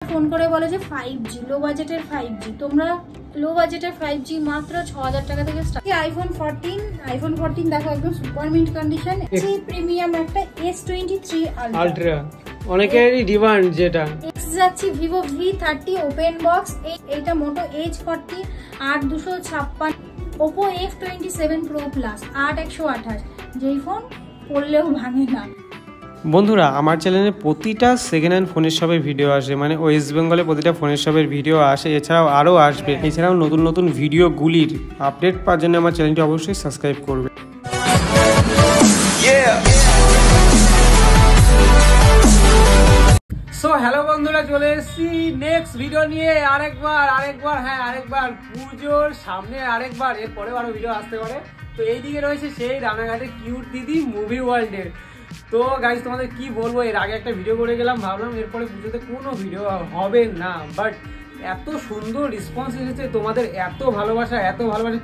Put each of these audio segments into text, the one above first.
Phone করে বলে যে 5G লো বাজেটের 5G, তোমরা লো বাজেটের 5G মাত্র 6000 টাকা থেকে স্টার্ট। আইফোন 14 দেখো একদম সুপার মিন্ট কন্ডিশন। এই প্রিমিয়াম একটা S23 আলট্রা, অনেকেরই ডিমান্ড যেটা। যাচ্ছি Vivo V30 ওপেন বক্স, এইটা মোটো H40 8256, Oppo F27 Pro Plus 8128, যেই ফোন পড়লেও ভাঙে না। বন্ধুরা, আমার চ্যানেলে প্রতিটা সেকেন্ড হ্যান্ড ফোনের শপের ভিডিও আসে, মানে ওয়েস্ট বেঙ্গলে প্রতিটা ফোনের শপের ভিডিও আসে, এছাড়াও আরও আসবে। এছাড়াও নতুন নতুন ভিডিওগুলির আপডেট পাওয়ার জন্য আমার চ্যানেলটি অবশ্যই সাবস্ক্রাইব করবে। সো হ্যালো বন্ধুরা, চলে এসেছি নেক্সট ভিডিও নিয়ে আরেকবার পুজোর সামনে আরেকবার, এরপরেও আরো ভিডিও আসতে পারে। তো এইদিকে রয়েছে সেই রানাঘাটের কিউট দিদি মুভি ওয়ার্ল্ডের। তো গাইস, তোমাদের কি বলবো, এর আগে একটা ভিডিও করে গেলাম, ভাবলাম এরপরে পুজোতে কোনো ভিডিও হবে না, বাট এত সুন্দর রেসপন্স এসেছে, তোমাদের এত ভালোবাসা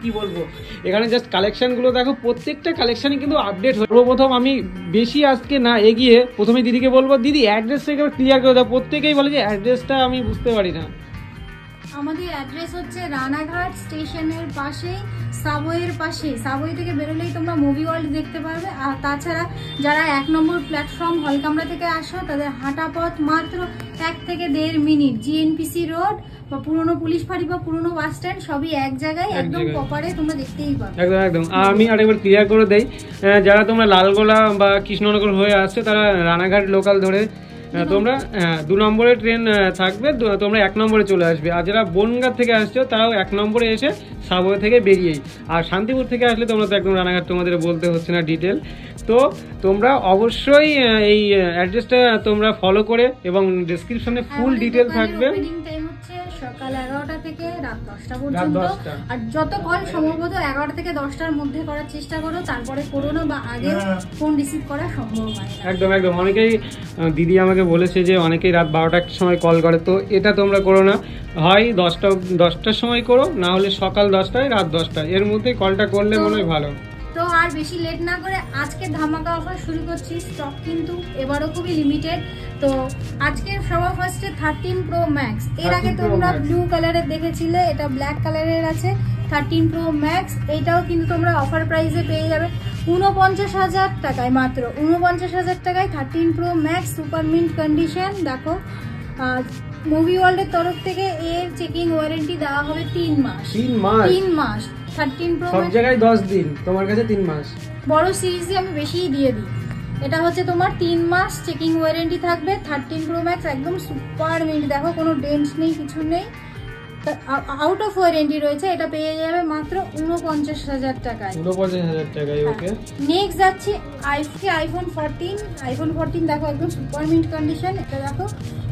কি বলবো। এখানে জাস্ট কালেকশনগুলো দেখো, প্রত্যেকটা কালেকশনই কিন্তু আপডেট হয়। সর্বপ্রথম আমি বেশি আজকে না এগিয়ে প্রথমে দিদিকে বলবো, দিদি অ্যাড্রেসটা একবার ক্লিয়ার করে দাও। প্রত্যেকেই বলে যে অ্যাড্রেসটা আমি বুঝতে পারি না। আমাদের অ্যাড্রেস হচ্ছে রানাঘাট স্টেশনের পাশে, সাবওয়ের পাশে। সাবওয়ে থেকে বেরোলেই তোমরা মুভি ওয়ার্ল্ড দেখতে পারবে। আর তাছাড়া যারা 1 নম্বর প্ল্যাটফর্ম হলকামরা থেকে আসো, তাদের হাঁটা পথ মাত্র 1 থেকে 1.5 মিনিট। জিএনপিসি রোড বা পুরনো পুলিশ ফাঁড়ি বা পুরনো বাস স্ট্যান্ড সবই এক জায়গায়, একদম প্রপারে তোমরা দেখতেই পাবে। একদম। আমি আরেকবার ক্লিয়ার করে দেই, যারা তোমরা লালগোলা বা কৃষ্ণনগর হয়ে আসছো, তারা রানাঘাট লোকাল ধরে তোমরা 2 নম্বরে ট্রেন থাকবে, তোমরা 1 নম্বরে চলে আসবে। আর যারা বনগাঁ থেকে আসছো, তারাও 1 নম্বরে এসে সাবওয়ে থেকে বেরিয়েই। আর শান্তিপুর থেকে আসলে তোমরা তো একদম রানাঘাট, তোমাদের বলতে হচ্ছে না ডিটেল। তো তোমরা অবশ্যই এই অ্যাড্রেসটা তোমরা ফলো করে, এবং ডেসক্রিপশনে ফুল ডিটেল থাকবে। সকাল 11টা থেকে রাত 10টা পর্যন্ত। আর যত কল সম্ভবত 11টা থেকে 10টার মধ্যে করার চেষ্টা করো, তারপরে করো না বা আগে ফোন রিসিভ করা সম্ভব হয় না। একদম। অনেকেই দিদি আমাকে বলেছে যে অনেকেই রাত 12টার সময় কল করে, তো এটা তোমরা করো না। হয় 10টার সময় করো, না হলে সকাল 10টায় রাত 10টায়, এর মধ্যে কলটা করলে মনে হয় ভালো। তো আর বেশি লেট না করে আজকে ধামাকা অফার শুরু করছি। স্টক কিন্তু এবারও খুবই লিমিটেড। তো আজকে সবার ফার্স্টে 13 Pro Max। এর আগে তোমরা ব্লু কালারের দেখেছিলে, এটা ব্ল্যাক কালারের আছে 13 Pro Max। এটাও কিন্তু তোমরা অফার প্রাইসে পেয়ে যাবে 49,000 টাকায়, মাত্র 49,000 টাকায় 13 Pro Max super mint condition. দেখো, মুভি ওয়ার্ল্ডের তরফ থেকে এর চেকিং ওয়ারেন্টি দেওয়া হবে 3 মাস। 3 মাস 13 Pro সব জায়গায় 10 দিন, তোমার কাছে 3 মাস। বড় সিরিজে আমি বেশিই দিয়ে দিই। এটা হচ্ছে তোমার 3 মাস চেকিং ওয়ারেন্টি থাকবে 13 Pro Max, একদম সুপার মিন্ট। দেখো, কোনো ডেন্টস নেই, কিছু নেই, আউট অফ ওয়ারেন্টি রয়েছে। এটা পেয়ে যাবে মাত্র 49,000 টাকায়। 49,000 টাকায়। ওকে, নেক্সট যাচ্ছি আইফোন 14 দেখো একদম সুপার মিন্ট কন্ডিশন। এটা দেখো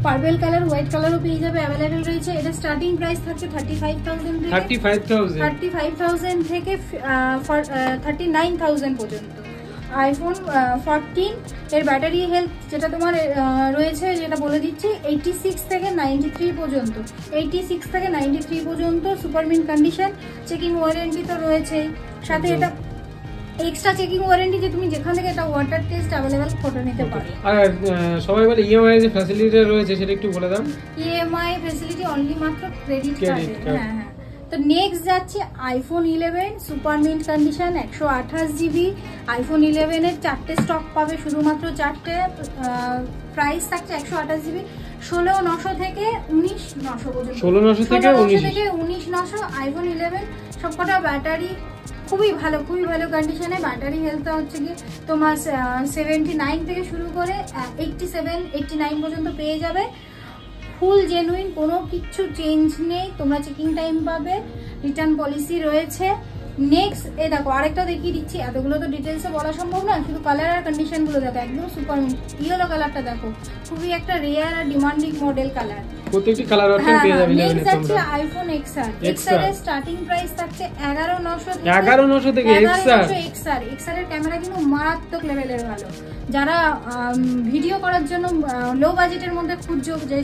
পার্পল কালার, হোয়াইট কালারও পেয়ে যাবে, অ্যাভেলেবেল রয়েছে। এটা স্টার্টিং প্রাইস থাকছে 35,000 থেকে 39,000 পর্যন্ত। আইফোন 14 এর ব্যাটারি হেলথ যেটা তোমার রয়েছে, যেটা বলে দিচ্ছি, 86 থেকে 93 পর্যন্ত। 86 থেকে 93 পর্যন্ত super mint condition. Checking warranty তো রয়েছেই, সাথে এটা এক্সট্রা চেকিং ওয়ারেন্টি, যে তুমি যেখান থেকে এটা ওয়াটার টেস্ট অ্যাভেলেবেল ফটো নিতে পারো। আর সবাই বলে ইএমআই যে ফ্যাসিলিটি রয়েছে, সেটা একটু বলে দাও। ইএমআই ফ্যাসিলিটি অনলি মাত্র ক্রেডিট কার্ডে। হ্যাঁ। তো নেক্সট যাচ্ছে iPhone 11 super mint condition 128 GB। IPhone 11 এর 4টে স্টক পাবে, শুধুমাত্র 4টে। প্রাইস থাকছে 128 GB, 16,900 থেকে 19,900 পর্যন্ত। 16,900 থেকে 19,900 আইফোন 11। সবকটা ব্যাটারি খুবই ভালো কন্ডিশনে। ব্যাটারি হেলথ হচ্ছে কি তোমার 79 থেকে শুরু করে 89 পর্যন্ত পেয়ে যাবে। ফুল জেনুইন, কোনো কিছু চেঞ্জ নেই। তোমরা চেকিং টাইম পাবে, রিটার্ন পলিসি রয়েছে। নেক্সট এই দেখো, আরেকটা দেখিয়ে দিচ্ছি। এতগুলো তো ডিটেলসে বলা সম্ভব না, শুধু কালার আর কন্ডিশনগুলো দেখো, একদম সুপার মিন্ট। ইয়েলো কালারটা দেখো, খুবই একটা রেয়ার আর ডিমান্ডিং মডেল কালার। প্রত্যেকটি কালার অপশন পেয়ে যাবেন। নেক্সট আছে আইফোন XR। XR এর স্টার্টিং প্রাইস থাকছে 11,900 থেকে। XR এর ক্যামেরা কিন্তু মারাত্মক লেভেলের ভালো। যারা ভিডিও করার জন্য লো বাজেটের মধ্যে খুঁজছো যে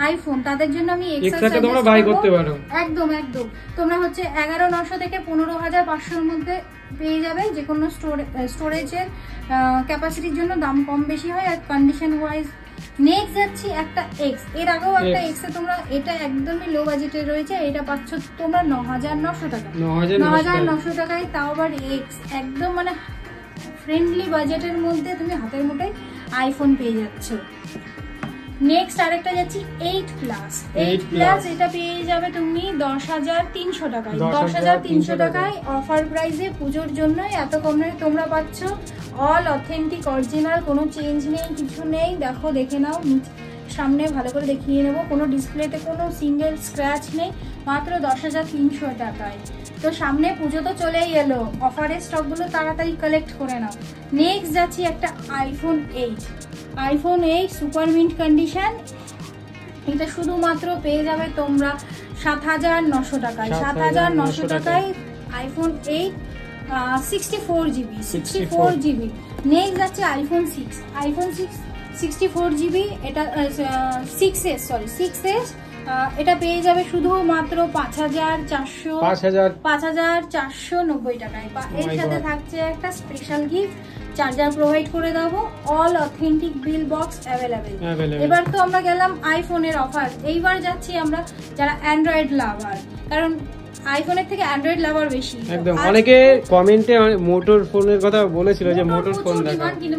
আইফোন, তাদের জন্য আমি XR টা তোমরা বাই করতে পারো। একদম। তোমরা হচ্ছে 11,900 থেকে 15,500 এর মধ্যে পেয়ে যাবে। যে কোনো স্টোরেজের ক্যাপাসিটির জন্য দাম কম বেশি হয়, আর কন্ডিশন ওয়াইজ নেক্সট যাচ্ছি একটা এক্স, এর আগেও একটা এক্স এ তোমরা, এটা একদমই লো বাজেটে রয়েছে, এটা পাচ্ছ তোমরা ৯৯০০ টাকা, ৯৯০০ টাকায়, তাও আবার এক্স, একদম মানে ফ্রেন্ডলি বাজেটের মধ্যে তুমি হাতের মুঠোয় আইফোন পেয়ে যাচ্ছ। নেক্সট আরেকটা যাচ্ছি 8 প্লাস, 8 প্লাস এটা পেয়ে যাবে তুমি ১০৩০০ টাকায়, ১০৩০০ টাকায় অফার প্রাইসে, পুজোর জন্য এত কমে তোমরা পাচ্ছ। অল অথেন্টিক অরিজিনাল, কোনো চেঞ্জ নেই, কিছু নেই। দেখো, দেখে নাও, সামনে ভালো করে দেখিয়ে নেবো, কোনো ডিসপ্লেতে কোনো সিঙ্গেল স্ক্র্যাচ নেই, মাত্র ১০৩০০ টাকায়। তো সামনে পুজো তো চলেই এলো, অফারের স্টকগুলো তাড়াতাড়ি কালেক্ট করে নাও। নেক্সট যাচ্ছি একটা iPhone 8, iPhone 8 super mint condition, এটা শুধুমাত্র পেয়ে যাবে তোমরা ৭৯০০ টাকায়, ৭৯০০ টাকায় আইফোন 8 64 জিবি, 64 জিবি। নেক্সট যাচ্ছে আইফোন 6, আইফোন 6 64 জিবি, এটা 6s, সরি 6s, এটা পেয়ে যাবে শুধুমাত্র ৫,৪৯০ টাকায়। এর সাথে থাকছে একটা স্পেশাল গিফট, চার্জার প্রোভাইড করে দেবো, all authentic bill box available. এবার তো আমরা গেলাম আইফোনের অফার, এইবার যাচ্ছি আমরা যারা অ্যান্ড্রয়েড লাভার, কারণ আইফোনের থেকে অ্যান্ড্রয়েড লাভার বেশি। একদম, অনেকে কমেন্টে মোটর ফোনের কথা বলেছিল যে মোটর ফোন দেখাও, কিন্তু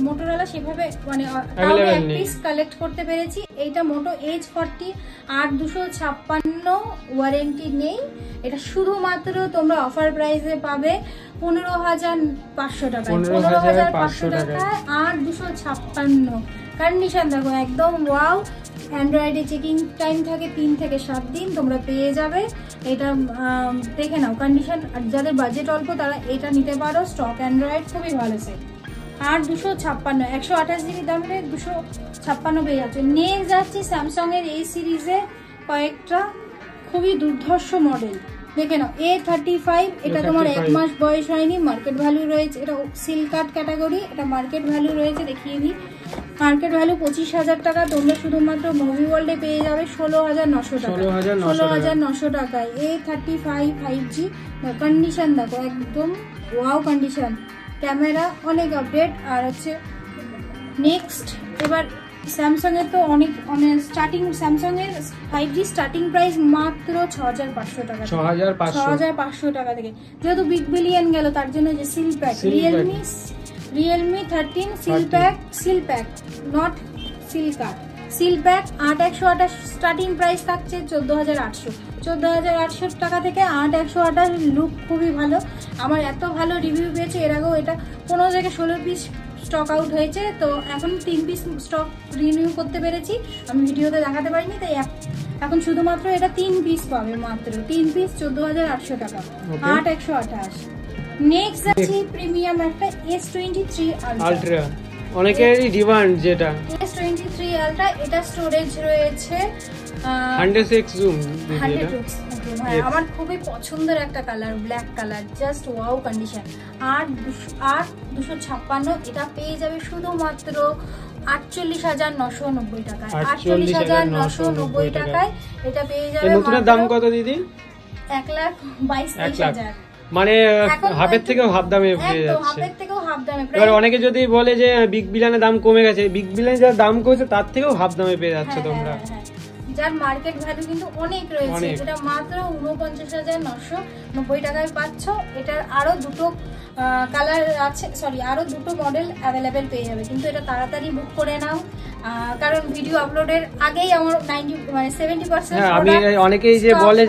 মোটরওয়ালা সেভাবে মানে এক পিস কালেক্ট করতে পেরেছি। এইটা মোটো H40 8256, ওয়ারেন্টি নেই, এটা শুধুমাত্র তোমরা অফার প্রাইসে পাবে ১৫,৫০০ টাকায়, ১৫,৫০০ টাকায় 8256। কন্ডিশন দেখো একদম ওয়াও। অ্যান্ড্রয়েডে চেকিং টাইম থাকে ৩ থেকে ৭ দিন, তোমরা পেয়ে যাবে। এটা দেখে নাও কন্ডিশন, আর যাদের বাজেট অল্প তারা এটা নিতে পারো, স্টক অ্যান্ড্রয়েড খুবই ভালো সেট। আর 256, 128 জিবি দামে 256 পেয়ে যাচ্ছে। নেক্সট যাচ্ছি স্যামসাং এর এই সিরিজে কয়েকটা খুবই দুর্ধর্ষ মডেল, দেখে নাও। A35, এটা তোমার 1 মাস বয়স হয়নি, মার্কেট ভ্যালু রয়েছে, এটা সিল কাট ক্যাটাগরি, এটা মার্কেট ভ্যালু রয়েছে দেখিয়ে দিই, মার্কেট ভ্যালু ২৫,০০০ টাকা, তোমরা শুধুমাত্র মুভি ওয়ার্ল্ডে পেয়ে যাবে ১৬,৯০০ টাকা, ১৬,৯০০ টাকায়। A35 5G, কন্ডিশন দেখো একদম ওয়াও কন্ডিশন, ক্যামেরা অনেক আপডেট। আর হচ্ছে নেক্সট এবার স্যামসাং এর তো অনেক স্টার্টিং, স্যামসাং এর 5G স্টার্টিং প্রাইস মাত্র ৬৫০০ টাকা, ৬৫০০ টাকা থেকে। যেহেতু বিগ বিলিয়ন গেল তার জন্য যে seal pack, Realme 13 seal pack not seal cut, seal pack ৮/১২৮ starting price থাকছে ১৪,৮০০ টাকা থেকে ৮/১২৮। লুক খুবই ভালো, আমার এত ভালো রিভিউ পেয়েছে, এর আগেও এটা ১৫ থেকে ১৬ পিস স্টক আউট হয়েছে, তো এখন 3 পিস স্টক রিনিউ করতে পেরেছি, আমি ভিডিওতে দেখাতে পারিনি, তাই এখন শুধুমাত্র এটা 3 পিস পাবে, মাত্র 3 পিস ১৪,৮০০ টাকা, ৮/১২৮। নেক্সট আছে প্রিমিয়াম একটা S23 আলট্রা, অনেকেরই ডিমান্ড, যেটা S23 আলট্রা, এটা স্টোরেজ রয়েছে 100x জুম, আমার খুবই পছন্দের একটা colour, black colour, just wow condition. আর 256, এটা পেয়ে যাবে শুধুমাত্র ৪৮,৯৯০ টাকায়, ৪৮,৯৯০ টাকায় এটা পেয়ে যাবে। নতুনের দাম কত দিদি? ১,২২,০০০, মানে হাফের থেকেও হাফ দামে পেয়ে যাচ্ছে। এবার অনেকে যদি বলে যে বিগ বিলিয়নের দাম কমে গেছে, বিগ বিলিয়ন যার দাম কমেছে তার থেকেও হাফ দামে পেয়ে যাচ্ছে তোমরা, যার মার্কেট ভ্যালু কিন্তু অনেক রয়েছে। এটা মাত্র ৪৯,৯৯০ টাকায় পাচ্ছ। এটার আরো দুটো কালার আছে, সরি আরো দুটো মডেল অ্যাভেলেবেল পেয়ে যাবে, কিন্তু এটা তাড়াতাড়ি বুক করে নাও, কারণ ভিডিও আপলোডের আগেই আমার 70%। আমি অনেকেই যে বলে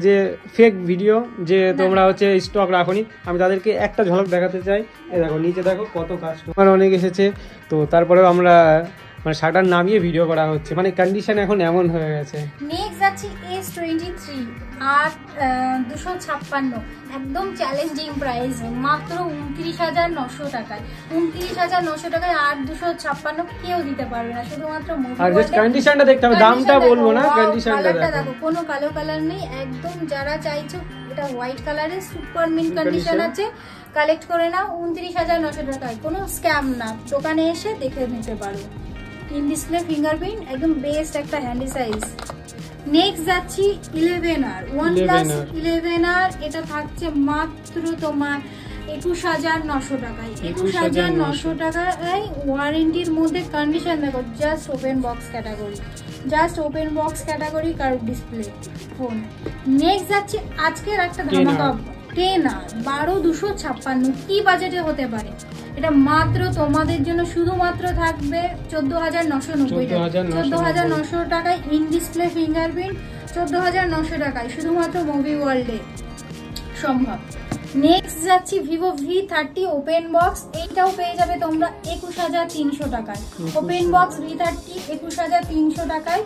যে ফেক ভিডিও, যে তোমরা হচ্ছে স্টক রাখোনি, আমি তাদেরকে একটা ঝলক দেখাতে চাই। এই দেখো নিচে দেখো কত কাস্টমার অনেক এসেছে, তো তারপরেও আমরা মানে শাটার নামিয়ে ভিডিও করা হচ্ছে, মানে কন্ডিশন এখন এমন হয়ে গেছে। নেক্সট যাচ্ছি S23 আর 256, একদম চ্যালেঞ্জিং প্রাইস, মাত্র ২৯,৯০০ টাকায়, ২৯,৯০০ টাকায় ৮/256 কেউ দিতে পারবে না, শুধুমাত্র মুভি। আর জাস্ট কন্ডিশনটা দেখতে হবে, দামটা বলবো না, কন্ডিশনটা দেখো, কোনো কালো কালার নেই, একদম যারা চাইছো এটা হোয়াইট কালারের সুপার মিন্ট কন্ডিশন আছে, কালেক্ট করে নাও ২৯,৯০০ টাকায়, কোনো স্ক্যাম না, দোকানে এসে দেখে নিতে পারো। ইন ডিসপ্লে ফিঙ্গারপ্রিন্ট, একদম বেস্ট একটা হ্যান্ডি সাইজ। নেক্সট যাচ্ছি 11R, OnePlus 11R, এটা থাকছে মাত্র তোমার 21,900 টাকায়। 21,900 টাকায় ওয়ারেন্টির মধ্যে কন্ডিশন দেখো, just open box category, just open box category, curve display phone. Next যাচ্ছে আজকের একটা ধামাকা, 10R 12,256। কি বাজেটে হতে পারে এটা? মাত্র তোমাদের জন্য শুধুমাত্র থাকবে 14,990 টাকা। 14,900 টাকায় ইন ডিসপ্লে ফিঙ্গারপ্রিন্ট, 14,900 টাকায় শুধুমাত্র মুভি ওয়ার্ল্ডে সম্ভব। নেক্সট যাচ্ছি ভিভো V30 ওপেন বক্স, এইটাও পেয়ে যাবে তোমরা 21,300 টাকায়। ওপেন বক্স V30 21,300 টাকায়।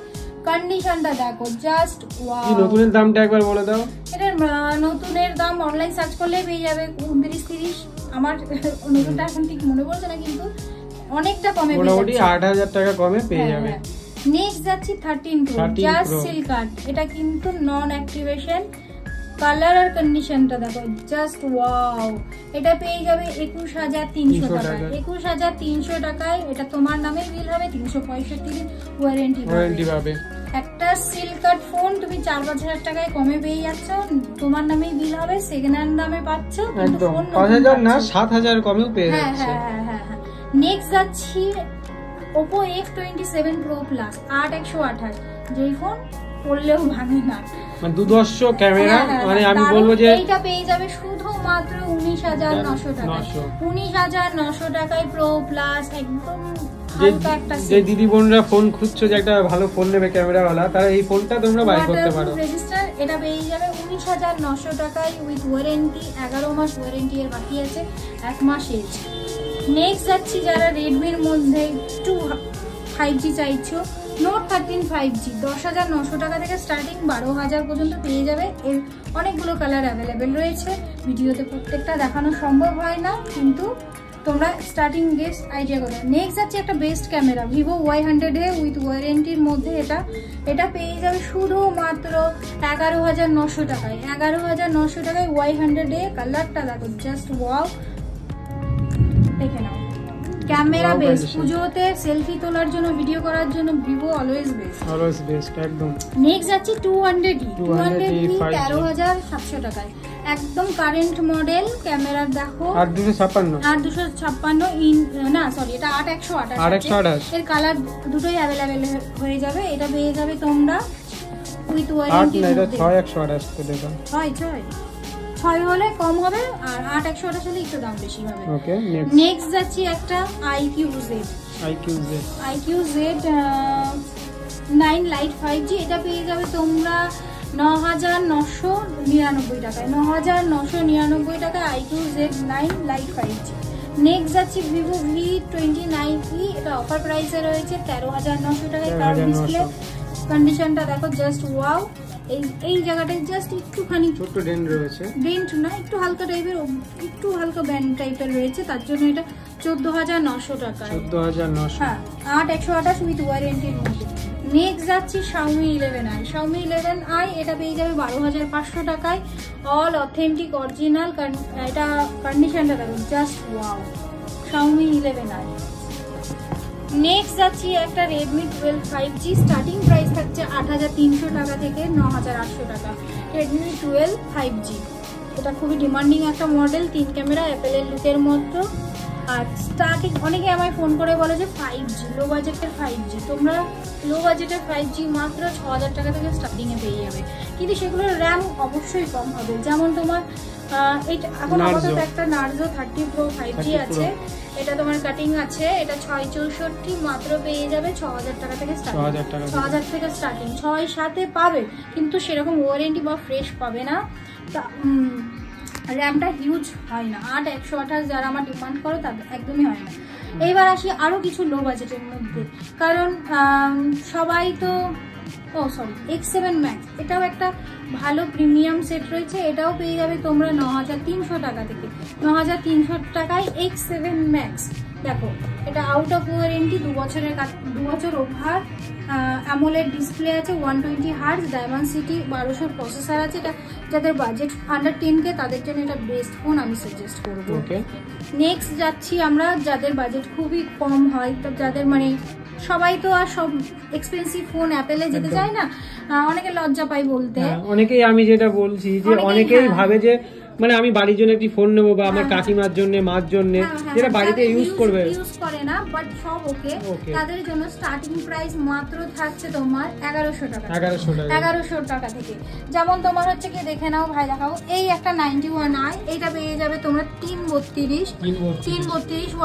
কন্ডিশনটা দেখো, জাস্ট ওয়াও। নতুনের দামটা একবার বলে দাও। এটার নতুনের দাম অনলাইন সার্চ করলেই পেয়ে যাবে 29-30। আমার নতুনটা এখন ঠিক মনে পড়ছে না, কিন্তু অনেকটা কমে পেয়ে যাবে, 8,000 টাকা কমে পেয়ে যাবে। নেক্সট যাচ্ছি 13 Pro জাস্ট সিল্ক কার্ড, এটা কিন্তু নন অ্যাক্টিভেশন। কালার আর কন্ডিশনটা দেখো, জাস্ট ওয়াও। এটা পেয়ে যাবে 21,300 টাকায়। 21,300 টাকায় এটা তোমার নামে বিল হবে, 365 দিন ওয়ারেন্টি পাবে। একটা সিল্ক কার্ড ফোন তুমি 4-5 টাকায় কমে পেয়ে যাচ্ছ, তোমার নামেই বিল হবে, সেকেন্ড হ্যান্ড দামে পাচ্ছ, কিন্তু ফোন 5,000 না 7,000 কমেও পেয়ে যাচ্ছ। হ্যাঁ। নেক্সট যাচ্ছি Oppo F27 Pro Plus 8128, যেই ফোন পড়লেও ভাঙে না, মানে দুদর্শ ক্যামেরা। মানে আমি বলবো যে এইটা পেয়ে যাবে শুধুমাত্র 19,900 টাকায়। 19,900 টাকায় প্রো প্লাস, একদম যে দিদি বোনরা ফোন খুঁজছো যে একটা ভালো ফোন নেবে ক্যামেরাওয়ালা, তারা এই ফোনটা তোমরা বাই করতে পারো। রেজিস্টার এটা পেয়ে যাবে 19,900 টাকায় উইথ ওয়ারেন্টি। 11 মাস ওয়ারেন্টি এর বাকি আছে, 1 মাস এজ। নেক্সট যাচ্ছি যারা রেডমির মধ্যে একটু 5G চাইছো, নোট 13 5G 10,900 টাকা থেকে স্টার্টিং, 12,000 পর্যন্ত পেয়ে যাবে। এর অনেকগুলো কালার অ্যাভেলেবেল রয়েছে, ভিডিওতে প্রত্যেকটা দেখানো সম্ভব হয় না, কিন্তু তোমরা স্টার্টিং গেস আইডিয়া করো। নেক্সট যাচ্ছে একটা best camera Vivo Y100A with ওয়ারেন্টির মধ্যে। এটা পেয়ে যাবে শুধুমাত্র 11,900 টাকায়। 11,900 টাকায় Y100A। কালারটা দেখো, জাস্ট ওয়াও, দেখে নাও। ক্যামেরা বেস্ট, পুজোতে সেলফি তোলার জন্য, ভিডিও করার জন্য ভিভো অলওয়েজ বেস্ট একদম। নেক্সট যাচ্ছে 200D 13,700 টাকায়, একদম কারেন্ট মডেল। ক্যামেরা দেখো 8,256 ইন না সরি, এটা 8,128 এর কালার দুটোই অ্যাভেলেবেল হয়ে যাবে। এটা পেয়ে যাবে তোমরা উইথ ওয়ারেন্টি। এটা 6,128 করে দেব। 6 হলে কম হবে, আর 8,128 হলে একটু দাম বেশি হবে। ওকে, নেক্সট যাচ্ছি একটা iQZ 9 লাইট 5G। এটা পেয়ে যাবে তোমরা 9,999 টাকায়। 9,999 টাকায় iQZ 9 লাইট 5G। নেক্সট যাচ্ছি ভিভো V29e, এটা অফার প্রাইসে রয়েছে 13,900 টাকায়। কার্ভ ডিসপ্লে, কন্ডিশনটা দেখো, জাস্ট ওয়াও। এই জায়গাটায় জাস্ট একটুখানি ছোট ডেন্ট রয়েছে, ডেন্ট না, একটু হালকা টাইপের, একটু হালকা ব্যান্ড টাইপের রয়েছে, তার জন্য এটা 14,900 টাকা। 14,900, হ্যাঁ, 8,128 উইথ ওয়ারেন্টির মধ্যে। নেক্সট যাচ্ছি Xiaomi 11i। Xiaomi 11i এটা পেয়ে যাবে 12,500 টাকায়। অল অথেন্টিক অরিজিনাল, এটা কন্ডিশনটা দেখো, just wow. Xiaomi 11i। Next যাচ্ছি একটা Redmi 12 5G। স্টার্টিং প্রাইস থাকছে 8,300 টাকা থেকে 9,800 টাকা। Redmi 12 5G এটা খুবই ডিমান্ডিং একটা মডেল, 3 ক্যামেরা, অ্যাপেলের লুকের মতো। আর স্টার্টিং অনেকে আমায় ফোন করে বলে যে 5G লো বাজেটের 5G, তোমরা লো বাজেটের 5G মাত্র 6,000 টাকা থেকে স্টার্টিংয়ে পেয়ে যাবে, কিন্তু সেগুলোর র্যাম অবশ্যই কম হবে। যেমন তোমার এটা এখন আপাতত একটা Narzo 30 Pro 5G আছে, এটা তোমার কাটিং আছে, এটা 664 মাত্র পেয়ে যাবে 6,000 টাকা থেকে স্টার্টিং। 6,000 থেকে স্টার্টিং, 6-7 পাবে, কিন্তু সেরকম ওয়ারেন্টি বা ফ্রেশ পাবে না। র্যামটা হিউজ হয় না। 8,128 যারা আমার ডিমান্ড করে তাদের একদমই হয় না। এইবার আসি আরও কিছু লো বাজেটের মধ্যে, কারণ সবাই তো X7 Max এটাও একটা ভালো প্রিমিয়াম সেট রয়েছে, এটাও পেয়ে যাবে তোমরা 9,300 টাকা থেকে। 9,300 টাকায় X7 Max। দেখো, এটা আউট অফ ওয়ারেন্টি, 2 বছর ওভার, অ্যামোলেড ডিসপ্লে আছে, 120 Hz, ডায়মন্ডসিটি 1200 প্রসেসর আছে। এটা যাদের বাজেট আন্ডার 10K তাদের জন্য এটা বেস্ট ফোন আমি সাজেস্ট করবো। নেক্সট যাচ্ছি আমরা যাদের বাজেট খুবই কম হয়, যাদের মানে সবাই তো আর সব এক্সপেন্সিভ ফোন অ্যাপেলে যেতে চায় না, অনেকে লজ্জা পায় বলতে। অনেকেই, আমি যেটা বলছি যে অনেকেই ভাবে যে মানে আমি বাড়ির জন্য একটি ফোন নেবো বা আমার কাকিমার জন্য, মার জন্য, যেটা বাড়িতে ইউজ করবে, ইউজ করে না বাট সব ওকে, তাদের জন্য স্টার্টিং প্রাইস মাত্র থাকছে তোমার 1100 টাকা। 1100 টাকা থেকে। যেমন তোমার হচ্ছে কি দেখে নাও ভাই, দেখাবো এই একটা 91i, এইটা পেয়ে যাবে তোমরা 332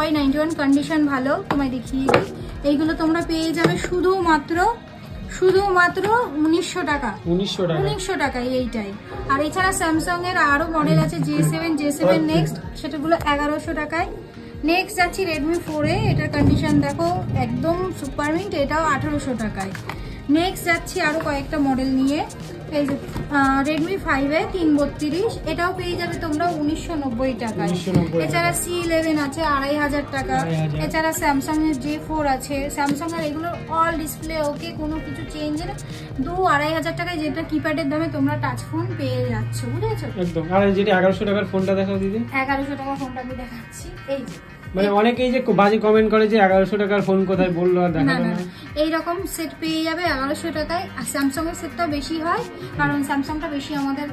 Y91 কন্ডিশন ভালো, তোমায় দেখিয়ে দিই। এইগুলো তোমরা পেয়ে যাবে শুধুমাত্র 1900 টাকা। 1900 টাকায় এইটাই। আর এছাড়া স্যামসাং এর আরো মডেল আছে J7 নেক্সট, সেটাগুলো 1100 টাকায়। নেক্সট যাচ্ছি Redmi 4A, এটার কন্ডিশন দেখো একদম সুপার মিন্ট, এটাও 1800 টাকায়। নেক্সট যাচ্ছি আরো কয়েকটা মডেল নিয়ে, এই যে Redmi 5A 332, এটাও পেয়ে যাবে তোমরা 1990 টাকায়। এছাড়া C11 আছে 2500 টাকা। এছাড়া স্যামসাং এর J4 আছে, স্যামসাং এর এগুলো অল ডিসপ্লে ওকে, কোনো কিছু চেঞ্জ নেই, 2-2500 টাকায়, যেটা কিপ্যাডের দামে তোমরা টাচ ফোন পেয়ে যাচ্ছ, বুঝেছো একদম। আর যেটা 1100 টাকার ফোনটা দেখাও দিদি। 1100 টাকার ফোনটা আমি দেখাচ্ছি, এই যে। মানে অনেকেই যে বাজে কমেন্ট করে যে 1100 টাকার ফোন কোথায় বললো আর দেখালো না, এইরকম সেট পেয়ে যাবে 1100 টাকায়। আর স্যামসাং এর সেটটাও বেশি হয়, কারণ স্যামসাংটা বেশি আমাদের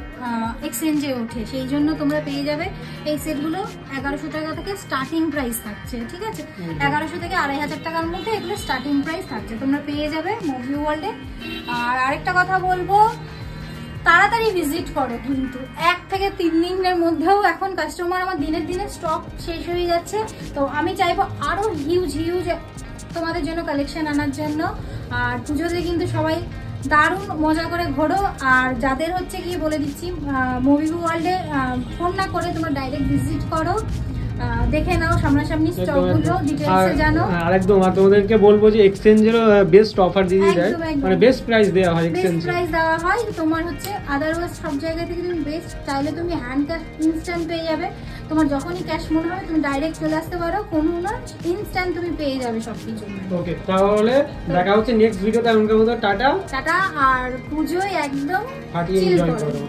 এক্সচেঞ্জে ওঠে, সেই জন্য তোমরা পেয়ে যাবে এই সেটগুলো 1100 টাকা থেকে স্টার্টিং প্রাইস থাকছে, ঠিক আছে। 1100 থেকে 2500 টাকার মধ্যে এগুলো স্টার্টিং প্রাইস থাকছে, তোমরা পেয়ে যাবে মুভি ওয়ার্ল্ডে। আর আরেকটা কথা বলবো, তাড়াতাড়ি ভিজিট করো, কিন্তু 1 থেকে 3 দিনের মধ্যেও এখন কাস্টমার আমার দিনের দিনে স্টক শেষ হয়ে যাচ্ছে। তো আমি চাইবো আরো হিউজ তোমাদের জন্য কালেকশন আনার জন্য। আর পুজোতে কিন্তু সবাই দারুণ মজা করে ঘোরো। আর যাদের হচ্ছে কি বলে দিচ্ছি, মুভি ওয়ার্ল্ডে ফোন না করে তোমরা ডাইরেক্ট ভিজিট করো, দেখে নাও সামনাসামনি স্টকগুলো, ডিটেইলসে জানো। আর একদম আর তোমাদেরকে বলবো যে এক্সচেঞ্জেরও বেস্ট অফার দিয়ে দেয়, মানে বেস্ট প্রাইস দেওয়া হয়, বেস্ট প্রাইস দেওয়া হয় তোমার হচ্ছে। আদারওয়াইজ সব জায়গা থেকে তুমি বেস্ট চাইলে তুমি হ্যান্ড ক্যাশ ইনস্ট্যান্ট পেয়ে যাবে, তোমার যখনই ক্যাশ মনে হবে তুমি ডাইরেক্ট চলে আসতে পারো, কোনো না ইনস্ট্যান্ট তুমি পেয়ে যাবে সবকিছু। ওকে, তাহলে দেখা হচ্ছে নেক্সট ভিডিওতে। এমনকার মতো টাটা। আর পুজোয় একদম ফাটিয়ে এনজয় করো।